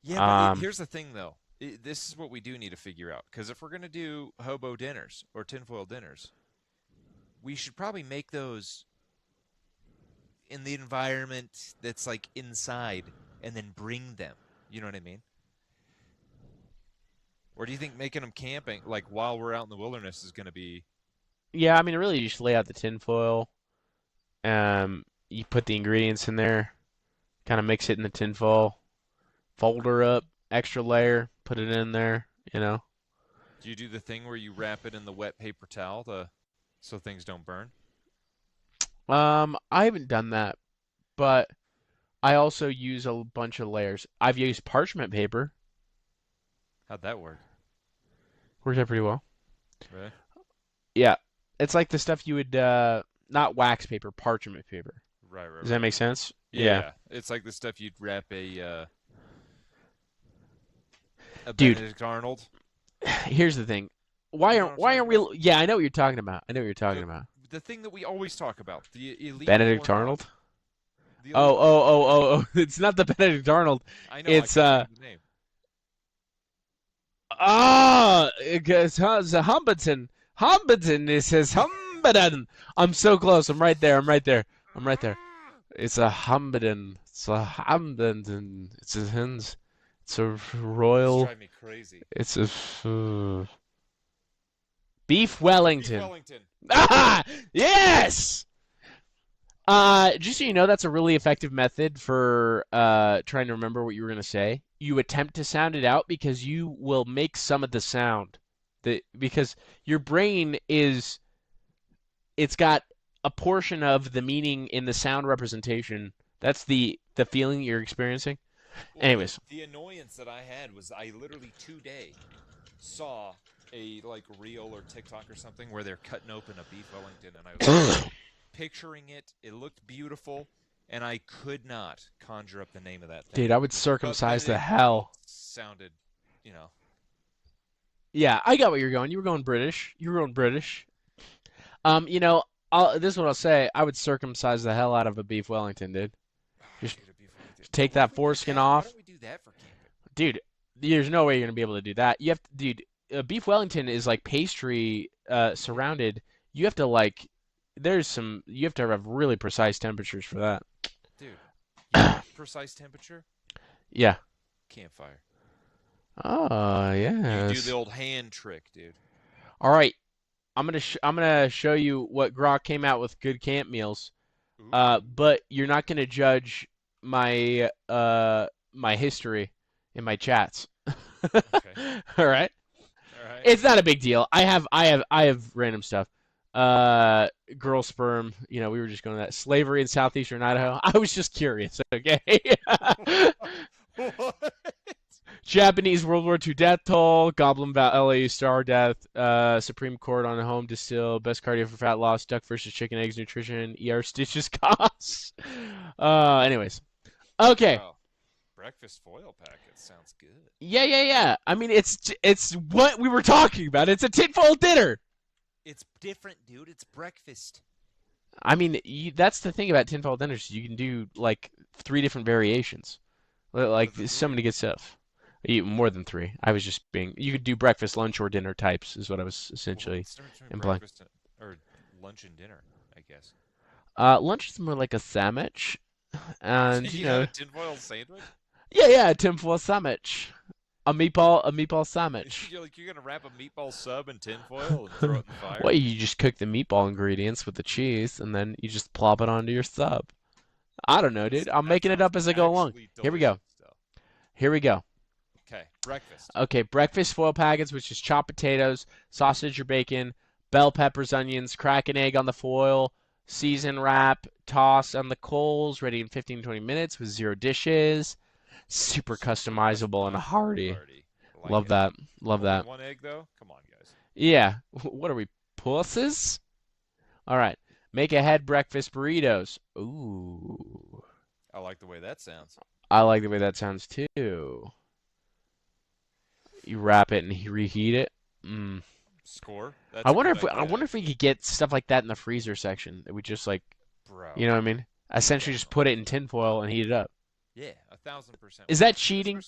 Yeah, but Um, here's the thing, though. This is what we do need to figure out. Because if we're going to do hobo dinners or tinfoil dinners, we should probably make those in the environment that's like inside and then bring them. You know what I mean? Or do you think making them camping, like while we're out in the wilderness, is going to be. yeah, I mean, really, you just lay out the tinfoil. You put the ingredients in there, kind of mix it in the tinfoil, fold her up, extra layer, put it in there. You know. Do you do the thing where you wrap it in the wet paper towel so things don't burn? I haven't done that, but I also use a bunch of layers. I've used parchment paper. How'd that work? Works out pretty well. Really? Yeah, it's like the stuff you would not wax paper, parchment paper. Right, right, Does that right. make sense? Yeah, Yeah, yeah. It's like the stuff you'd wrap a dude. Benedict Arnold. Here's the thing. You know what I'm Why talking aren't about? we? Yeah, I know what you're talking about. I know what you're talking The about. the thing that we always talk about, the elite Benedict corn dog. Arnold. The Oh, elite oh, corn dog. oh, oh, oh. It's not the Benedict Arnold. I know, I It's can't think of the name. it's Humberton. Humberton. It says Humberton. I'm so close. I'm right there. I'm right there. I'm right there. It's a Humberton. It's a Humberton. It's a hens. It's a It's royal. driving me crazy. It's a beef Beef Wellington. Wellington. Ah, yes. Just so you know, that's a really effective method for trying to remember what you were gonna say. You attempt to sound it out because you will make some of the sound. Because your brain it's got a portion of the meaning in the sound representation. That's the feeling you're experiencing. Well, Anyways, the annoyance that I had was I literally today saw a like reel or TikTok or something where they're cutting open a beef Wellington, and I was picturing it. It looked beautiful, and I could not conjure up the name of that thing. dude, I would But circumcise the Benedict Arnold hell. sounded, you know, Yeah, I got what you're going. You were going British. You were going British. You know, this is what I'll say. I would circumcise the hell out of a beef Wellington, dude. Oh, Just dude, a beef Wellington. take Why that don't we do foreskin that? Why off, don't we do that for camping? dude. There's no way you're gonna be able to do that. You have to, dude. Beef Wellington is like pastry surrounded. You have to like. There's some. You have to have really precise temperatures for that. Dude, you know what's precise temperature? Yeah. Campfire. Oh You do the yes. old hand trick, dude. All right. I'm gonna show you what Grok came out with good camp meals. Ooh. But you're not gonna judge my history in my chats. Okay. All right. All right. It's not a big deal. I have random stuff. Uh, Girl sperm. You know, we were just going to that slavery in southeastern Idaho. I was just curious. Okay. What? Japanese World War II death toll, Goblin Valley Star Death, Supreme Court on home distill, best cardio for fat loss, duck versus chicken eggs nutrition, ER stitches costs. Anyways, okay, Bro, breakfast foil packet sounds good. yeah. I mean, it's what we were talking about. It's a tinfoil dinner. It's different, dude. It's breakfast. I mean, that's the thing about tinfoil dinners. You can do like three different variations. What Like are the there's so three? many good stuff. You more than three. I was just being. You could do breakfast, lunch, or dinner types. Is what I was Well, essentially what's the difference between implying. breakfast or lunch and dinner? I guess. Lunch is more like a sandwich, So and you got a tinfoil sandwich? yeah, tinfoil sandwich, a meatball sandwich. You're gonna wrap a meatball sub in tinfoil and throw it in the fire? Well, you just cook the meatball ingredients with the cheese, and then you just plop it onto your sub. I don't know, dude. I'm That making it sounds up as I go along. actually Here we go. delicious, though. Here we go. Okay, breakfast. Okay, breakfast foil packets, which is chopped potatoes, sausage or bacon, bell peppers, onions, crack an egg on the foil, season wrap, toss on the coals, ready in 15 to 20 minutes with zero dishes. Super Super customizable and customizable and hearty. hearty. I like Love it. that. Love Only that. one egg though? Come on, guys. Yeah. What are we, pussies? All right. Make ahead breakfast burritos. Ooh. I like the way that sounds. I like the way that sounds too. You wrap it and reheat it. Mm. Score. I That's a wonder good if I idea, wonder if we actually. could get stuff like that in the freezer section. That we just like, you Bro, know what I mean? Essentially, just put definitely. it in tinfoil and heat it up. Yeah, 1,000%. Is Well, that cheating?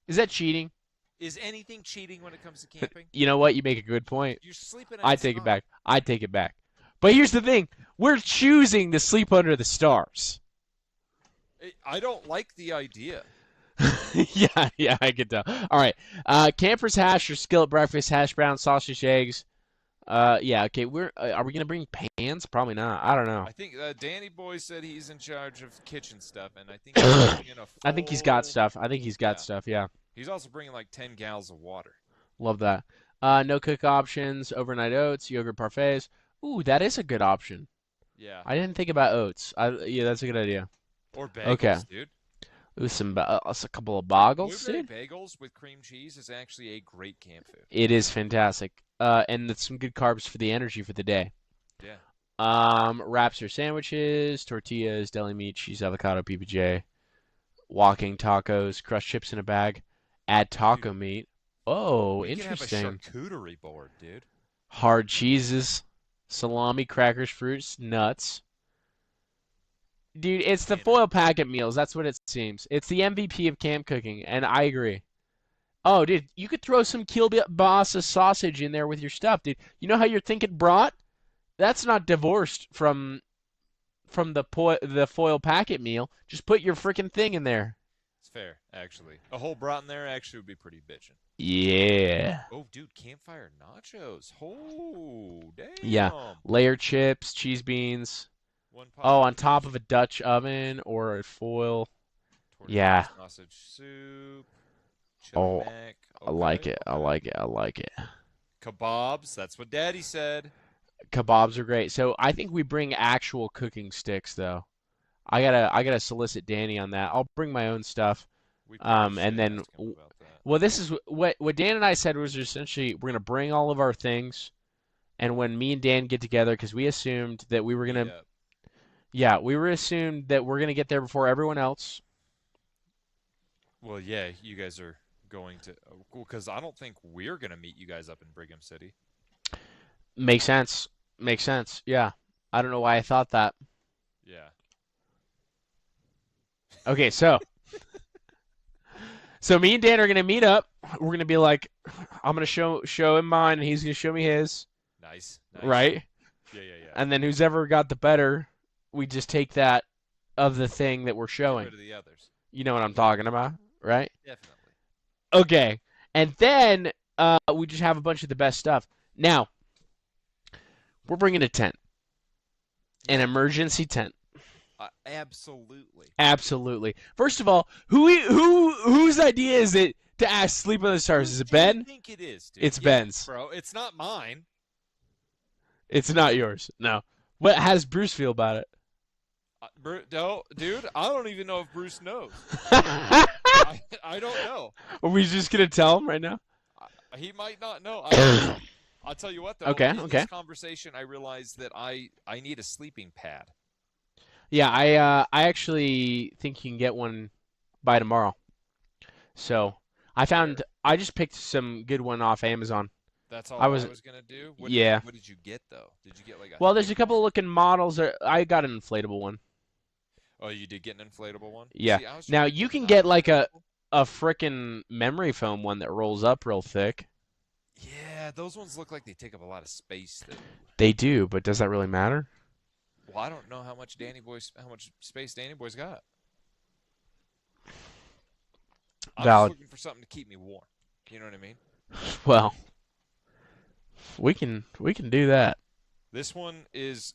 Is that cheating? is anything cheating when it comes to camping? You know what? You make a good point. You're sleeping I take it outside. back. I take it back. But here's the thing: we're choosing to sleep under the stars. I don't like the idea. Yeah, I can tell. All right, campers hash or skillet breakfast, hash brown, sausage, eggs. Yeah, okay. Are we gonna bring pans? Probably not. I don't know. I think Danny Boy said he's in charge of kitchen stuff, and I think he's bringing in a I think he's got full. stuff. I think he's got Yeah, stuff. Yeah, he's also bringing like 10 gallons of water. love that. No cook options, overnight oats, yogurt parfaits. Ooh, that is a good option. Yeah, I didn't think about oats. Yeah, that's a good idea. or Okay. bagels, dude. Ooh, a couple of Dude, boggles, blueberry dude. bagels with cream cheese is actually a great camp food. It is fantastic. And it's some good carbs for the energy for the day. Yeah. Wraps or sandwiches, tortillas, deli meat, cheese, avocado, PBJ, walking tacos, crushed chips in a bag, add taco Dude, meat. Oh, we could have a interesting. charcuterie board, dude. Hard cheeses, salami, crackers, fruits, nuts. Dude, it's the Dinner. foil packet meals. That's what it seems. It's the MVP of camp cooking, and I agree. Oh, dude, you could throw some kielbasa sausage in there with your stuff, dude. You know how you're thinking brat? That's not divorced from the foil packet meal. Just put your freaking thing in there. It's fair, actually. A whole brat in there actually would be pretty bitchin'. Yeah. Oh, dude, campfire nachos. Oh, Yeah. damn. Layer chips, cheese beans. One pot Oh, of on top peach, of a Dutch oven or a foil. tortilla Yeah. sausage soup, chili Oh, mac. I like Okay, it. I okay. like it. I like it. Kebabs. That's what Daddy said. Kebabs are great. So I think we bring actual cooking sticks though. I gotta solicit Danny on that. I'll bring my own stuff. We probably And should then ask him about that. well, this is what Dan and I said was essentially we're gonna bring all of our things, and when me and Dan get together, because we assumed that we were Meet gonna, up. yeah, we were assumed that we're gonna get there before everyone else. Well, yeah, you guys are going to, because I don't think we're gonna meet you guys up in Brigham City. Makes sense. Makes sense. Yeah. I don't know why I thought that. Yeah. Okay, so me and Dan are gonna meet up. We're gonna be like, I'm gonna show him mine, and he's gonna show me his, Nice, nice. right? Yeah, yeah, yeah. And then who's ever got the better, we just take that of the thing that we're Get showing. rid of the others. You know what I'm talking about, right? Definitely. Okay. And then we just have a bunch of the best stuff. Now, we're bringing a tent, an Yeah, emergency tent. absolutely. Absolutely. First of all, whose idea is it to ask sleep on the stars? Who Is it do you Ben? think it is, dude? It's Yeah, Ben's. bro. It's not mine. It's not yours. No. What how does Bruce feel about it? No, dude. I don't even know if Bruce knows. I don't know. Are we just gonna tell him right now? He might not know. I don't know. I'll tell you what, though. Okay, In this okay. conversation, I realized that I need a sleeping pad. Yeah, I actually think you can get one by tomorrow. So Where? I just picked some good one off Amazon. That's I all I was was gonna do. yeah. What did you get though? Did you get like a Well, there's a thick couple one? of looking models. I got an inflatable one. Oh, you did get an inflatable one? Yeah. See, I was Now trying to you get a can get like non-inflatable. a frickin' memory foam one that rolls up real thick. Yeah, those ones look like they take up a lot of space though. They do, but does that really matter? Well, I don't know how much space Danny Boy's got. I'm just Valid. looking for something to keep me warm. You know what I mean? Well, we can do that. This one is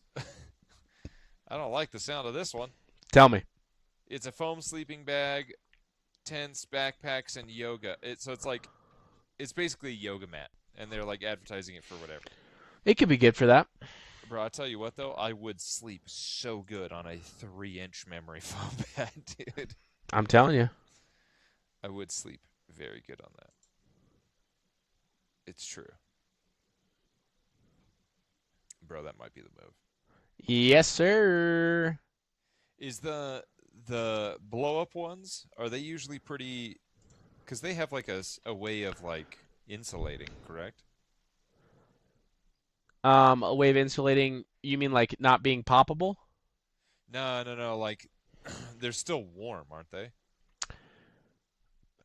I don't like the sound of this one. Tell me. It's a foam sleeping bag, tents, backpacks, and yoga. So it's like it's basically a yoga mat, and they're like advertising it for whatever. It could be good for that. Bro, I tell you what though, I would sleep so good on a 3-inch memory foam pad, dude. I'm telling you. I would sleep very good on that. It's true, bro. That might be the move. Yes, sir. Is the blow up ones? Are they usually pretty? Because they have like a way of like insulating, correct? A way of insulating. You mean like not being poppable? No, no, no. Like they're still warm, aren't they?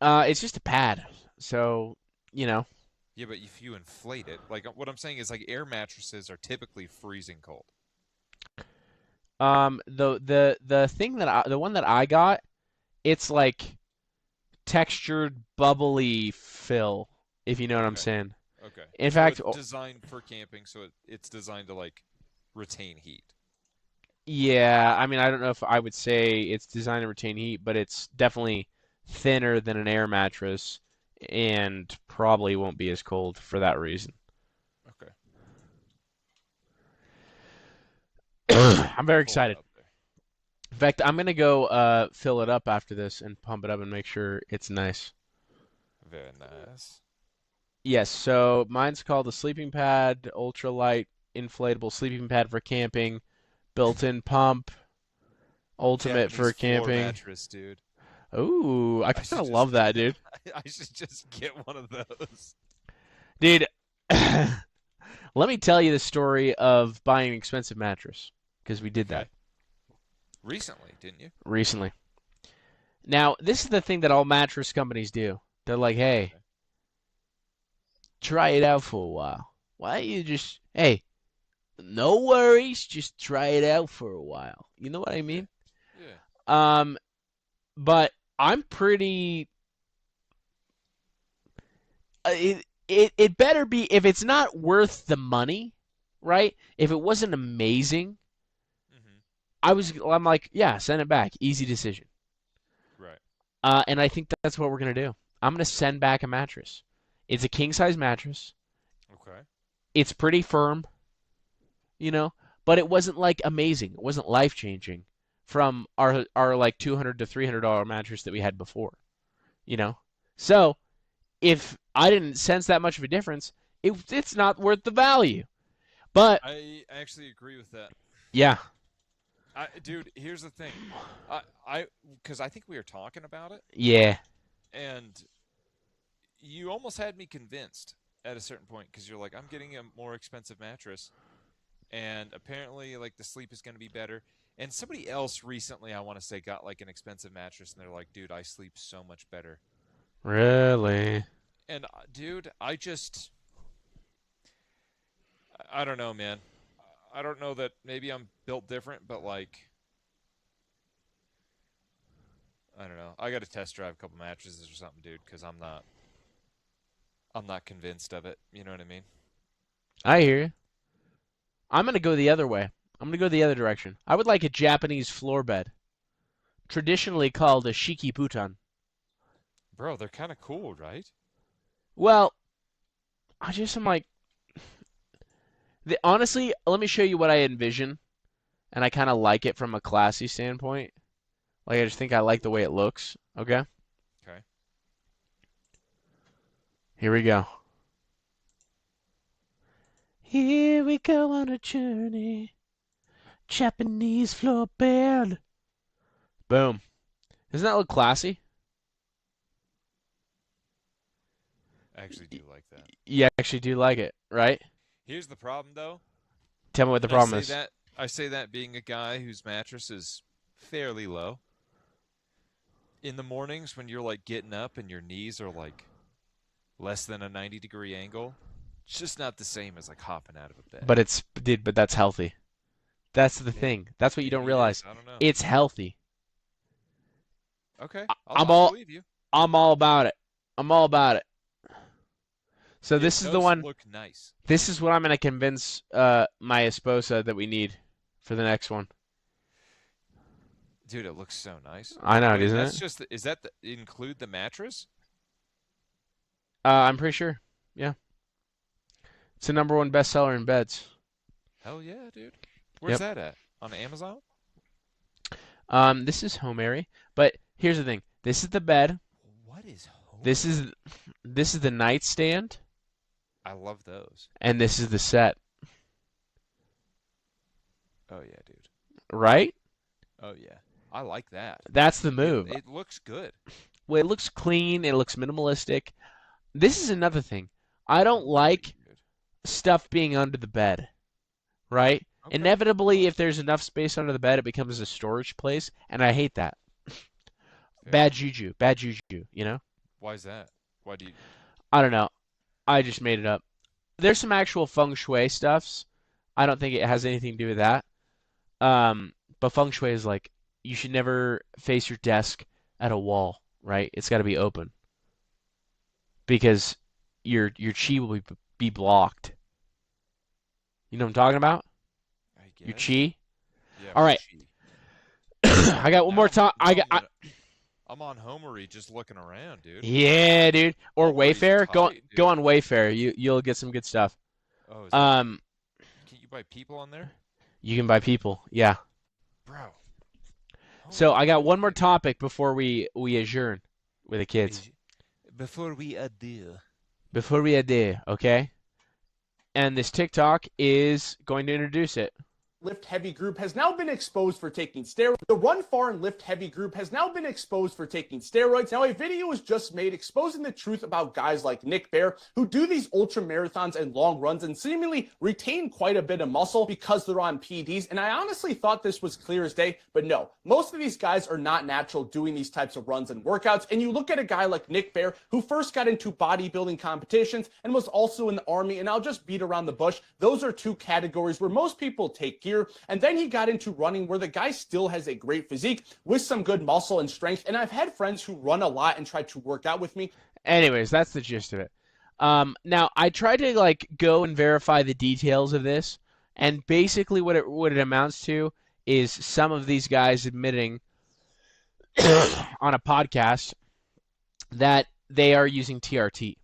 It's just a pad. So, you know. Yeah, but if you inflate it, like what I'm saying is like air mattresses are typically freezing cold. The thing the one that I got, it's like textured bubbly fill, if you know what I'm Okay. saying. Okay. In So fact, it's designed for camping, so it's designed to like retain heat. yeah, I mean, I don't know if I would say it's designed to retain heat, but it's definitely thinner than an air mattress and probably won't be as cold for that reason. Okay. I'm very Pull it excited. up there. In fact, I'm gonna go fill it up after this and pump it up and make sure it's nice. Very nice. Yes, so mine's called the sleeping pad, ultralight inflatable sleeping pad for camping, built-in pump, ultimate Japanese for floor camping. mattress, dude. Ooh, I I kind should of just love that, dude. I should just get one of those. Dude, let me tell you the story of buying an expensive mattress because we did that Okay. Recently, didn't you? recently. Now, this is the thing that all mattress companies do. They're like, "Hey, Okay. try it out for a while. Why don't you just, hey, no worries, just try it out for a while." You know what I Yeah. mean? Yeah. Um, but I'm pretty. It better be if it's not worth the money, right? If it wasn't amazing, Mhm. I'm like, yeah, send it back. Easy decision. Right. And I think that's what we're gonna do. I'm gonna send back a mattress. It's a king size mattress. Okay. It's pretty firm, you know, but it wasn't like amazing. It wasn't life changing from our like $200 to $300 mattress that we had before, you know. So if I didn't sense that much of a difference, it's not worth the value. But I actually agree with that. yeah, Dude, here's the thing. Because I think we were talking about it, yeah, and you almost had me convinced at a certain point because you're like, I'm getting a more expensive mattress, and apparently, like the sleep is going to be better. And somebody else recently, I want to say, got like an expensive mattress, and they're like, dude, I sleep so much better. Really? And dude, I don't know, man. I don't know that maybe I'm built different, but like, I don't know. I got to test drive a couple mattresses or something, dude, because I'm not convinced of it. You know what I mean? I hear you. I'm gonna go the other way. I'm gonna go the other direction. I would like a Japanese floor bed, traditionally called a shiki futon. Bro, they're kind of cool, right? Well, I'm like, honestly, let me show you what I envision, and I kind of like it from a classy standpoint. Like, I just think I like the way it looks. Okay, Okay. here we go. Here we go on a journey. Japanese floor bed. Boom. Doesn't that look classy? I actually do like that. You actually do like it, right? Here's the problem, though. Tell me what the And I problem say is. that I say that being a guy whose mattress is fairly low. In the mornings when you're like getting up and your knees are like less than a 90-degree angle, it's just not the same as like hopping out of a bed. But that's healthy. That's the Maybe, thing. That's what you don't maybe it is. realize. I don't know. It's healthy. Okay, I- I'll I'm I'll all believe you. I'm all about it. I'm all about it. So It this is the does one. look nice. This is what I'm gonna convince my esposa that we need for the next one. Dude, it looks so nice. I know, Wait, and doesn't that's it? just is that include the mattress? I'm pretty sure. Yeah, it's the number one bestseller in beds. Hell yeah, dude. Where's Yep. that at? On Amazon? This is home airy, but here's the thing. This is the bed. What is This Homer? is this is the nightstand, I love those. and this is the set. Oh yeah, dude. Right? Oh yeah. I like that. That's the It move. it looks good. Well, it looks clean. It looks minimalistic. This is another thing. I I don't like it, like dude. stuff being under the bed, right? Okay. Inevitably, if there's enough space under the bed, it becomes a storage place, and I hate that. Fair. Bad juju, you know? Why is that? Why do you I don't know. I just made it up. There's some actual feng shui stuffs. I don't think it has anything to do with that. But feng shui is like you should never face your desk at a wall, right? It's got to be open because your chi will be blocked. You know what I'm talking about? I Your guess? chi. Yeah, All my right, chi. I got one Now more I'm time. now I'm on Homery just looking around, dude. Yeah, dude. Or Homery's Wayfair. tight, Go dude. on Wayfair. You'll get some good stuff. Oh, is that Um, can you buy people on there? you can buy people. Yeah. Bro, So Homery I got might one be more the topic before we adjourn with the kids. is before we adieu. Before we adhere, okay? And this TikTok is going to introduce it. Lift heavy group has now been exposed for taking steroids. The run far and lift heavy group has now been exposed for taking steroids. Now, a video was just made exposing the truth about guys like Nick Bear who do these ultra marathons and long runs and seemingly retain quite a bit of muscle because they're on PEDs. And I honestly thought this was clear as day, but no, most of these guys are not natural doing these types of runs and workouts. And you look at a guy like Nick Bear who first got into bodybuilding competitions and was also in the army, and I'll just beat around the bush. Those are two categories where most people take gear. And then he got into running where the guy still has a great physique with some good muscle and strength. And I've had friends who run a lot and try to work out with me. Anyways, that's the gist of it. Now I tried to like go and verify the details of this, and basically what it amounts to is some of these guys admitting on a podcast that they are using TRT,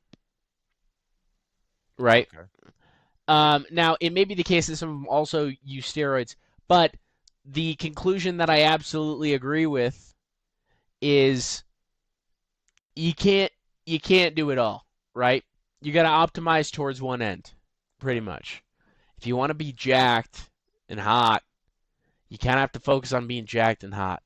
right? Okay. Now, it may be the case that some of them also use steroids, but the conclusion that I absolutely agree with is you can't you can't do it all, right? You got to optimize towards one end, pretty Right. much. If you want to be jacked and hot, you kind of have to focus on being jacked and hot.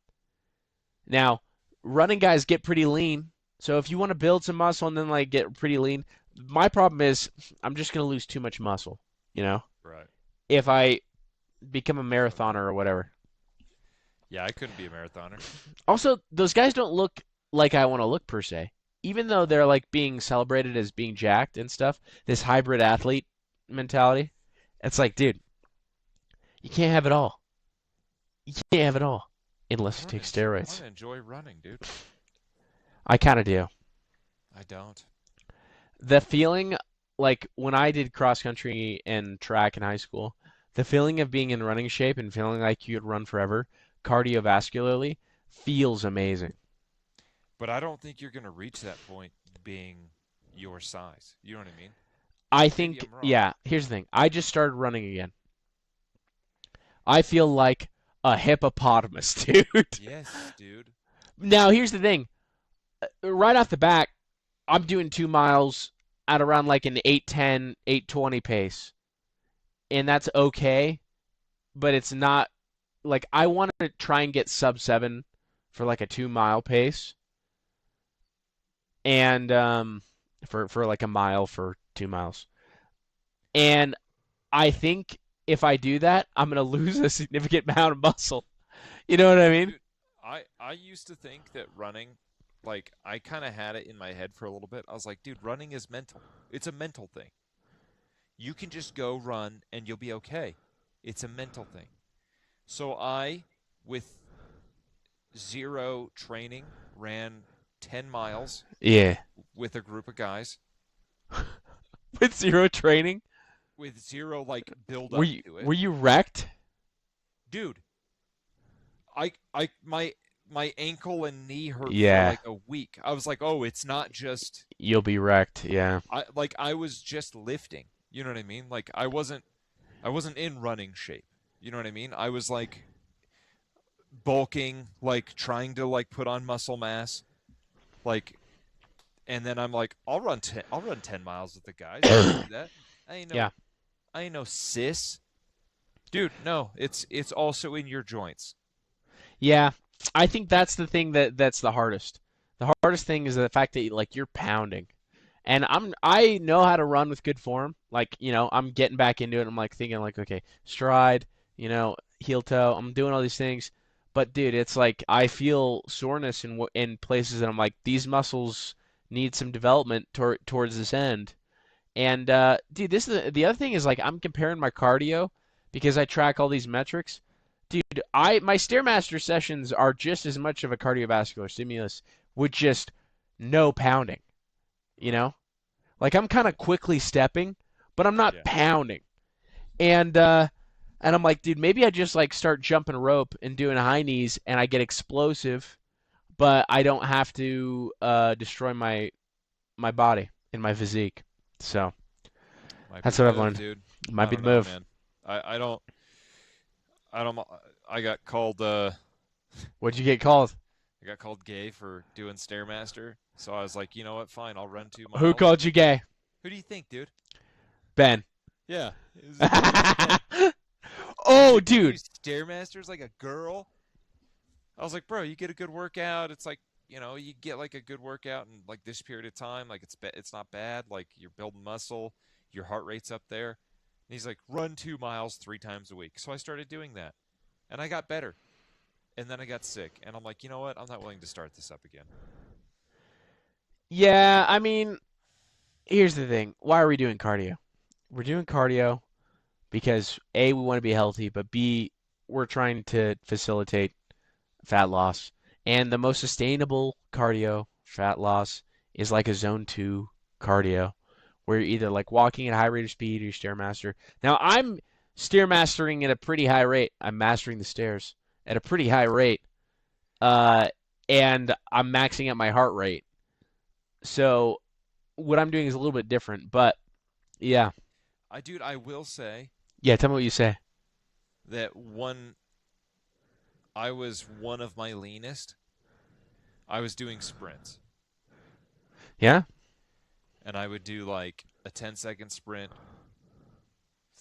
Now, running guys get pretty lean, So if you want to build some muscle and then like get pretty lean, my problem is I'm just gonna lose too much muscle, you know, Right. if I become a marathoner or whatever. Yeah, I couldn't be a marathoner. Also, those guys don't look like I want to look per se. Even though they're like being celebrated as being jacked and stuff, this hybrid athlete mentality, it's like, dude, you can't have it all. You can't have it all unless you take I want steroids. to enjoy running, dude. I kind of do. I don't. The feeling, like when I did cross country and track in high school, the feeling of being in running shape and feeling like you could run forever, cardiovascularly, feels amazing. But I don't think you're going to reach that point being your size. You know what I mean? I Maybe think, I'm wrong. yeah, here's the thing. I just started running again. I feel like a hippopotamus, dude. Yes, dude. Now, here's the thing. Right off the bat, I'm doing 2 miles at around like an 8:10, 8:20 pace. And that's okay, but it's not like I want to try and get sub 7 for like a 2 mile pace and for like a mile for 2 miles. And I think if I do that, I'm going to lose a significant amount of muscle. You know what I mean? Dude, I used to think that running, like I kind of had it in my head for a little bit. I was like, dude, running is mental. It's a mental thing. You can just go run and you'll be okay. It's a mental thing. So with zero training, ran 10 miles Yeah. with a group of guys With zero training, with zero like build were up you to it. were you wrecked? Dude, my ankle and knee hurt for Yeah, like a week. I was like, "Oh, it's not just you'll be wrecked. Yeah. I was just lifting." You know what I mean? Like I wasn't in running shape. You know what I mean? I was like bulking, like trying to like put on muscle mass, like and then I'm like, I'll run 10 miles with the guys. I can do that. I ain't no Yeah. I ain't no sis. Dude, no, it's also in your joints. Yeah, I think that's the thing that's the hardest. The hardest thing is the fact that like you're pounding. And I know how to run with good form. Like, I'm getting back into it. I'm like thinking like, okay, stride, heel toe. I'm doing all these things. But dude, it's like I feel soreness in places that I'm like these muscles need some development towards this end. And dude, this is the other thing is like I'm comparing my cardio because I track all these metrics. Dude, I my Stairmaster sessions are just as much of a cardiovascular stimulus with just no pounding, you Right. know? Like I'm kind of quickly stepping, but I'm not Yeah. pounding. And I'm like, dude, maybe I just like start jumping rope and doing high knees and I get explosive, but I don't have to destroy my body and my physique. So, Might be that's the what I've move, learned. dude. Might I be don't the know, move. man. I don't I don't I got called What'd you get called? I got called gay for doing Stairmaster. So I was like, you know what? Fine, I'll run two Who miles. called you gay? Who do you think, dude? Ben. Yeah, his name was Ben. He's Oh, like, you do dude. Stairmasters like a girl? I was like, bro, you get a good workout. It's like, you get like a good workout in like this period of time. Like it's not bad. Like you're building muscle, your heart rate's up there. And he's like, run 2 miles 3 times a week. So I started doing that, and I got better. And then I got sick, and I'm like, you know what? I'm not willing to start this up again. Yeah, I mean, here's the thing. Why are we doing cardio? We're doing cardio because A, we want to be healthy, but B, we're trying to facilitate fat loss. And the most sustainable cardio, fat loss, is like a zone 2 cardio, where you're either like walking at a high rate of speed or you stairmaster. Now, I'm stairmastering at a pretty high rate. I'm mastering the stairs at a pretty high rate. Uh, and I'm maxing out my heart rate. So what I'm doing is a little bit different, but yeah. I will say Yeah, tell me what you say. that I was one of my leanest. I was doing sprints, Yeah? and I would do like a 10-second sprint,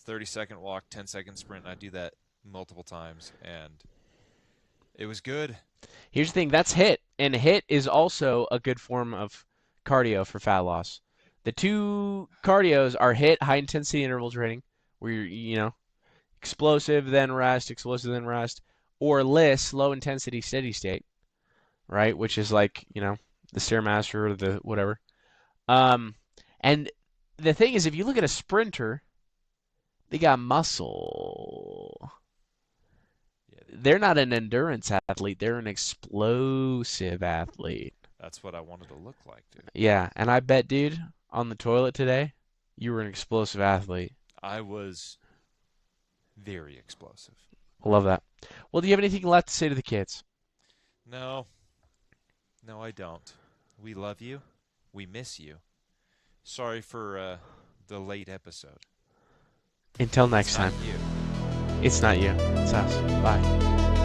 30-second walk, 10-second sprint. And I'd do that multiple times, and it was good. Here's the thing, that's hit. And HIIT is also a good form of cardio for fat loss. The two cardios are HIIT, high intensity interval training, where you're explosive then rest, or LISS, low intensity steady state, right? Which is like, the Stairmaster or the whatever. And the thing is, if you look at a sprinter, they got muscle. Yeah, They're not an endurance athlete, they're an explosive athlete. that's what I wanted to look like, dude. Yeah, and I bet, dude, on the toilet today, you were an explosive athlete. I was very explosive. I love that. Well, do you have anything left to say to the kids? No, no, I don't. We love you. We miss you. Sorry for the late episode. Until next It's not time. you. It's not you, it's us. Bye.